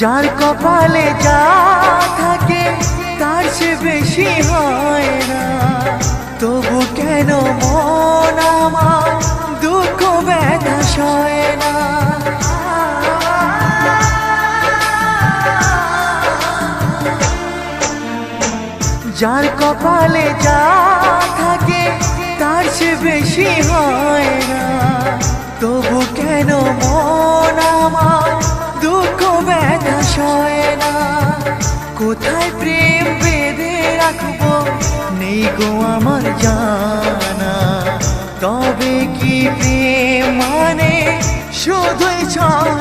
যার কপালে যা থাকে তার চেয়ে বেশি হয় না, তবু কেন মন আমার দুঃখ ব্যথা সয় না। যার কপালে যা থাকে তার চেয়ে বেশি হয় না, তবু কেন মন আমার দুঃখ ব্যথা সয় না। কোথায় প্রেম বেঁধে রাখবো নেই গো আমার জানা, তবে কি প্রেম মানে শুধুই ছল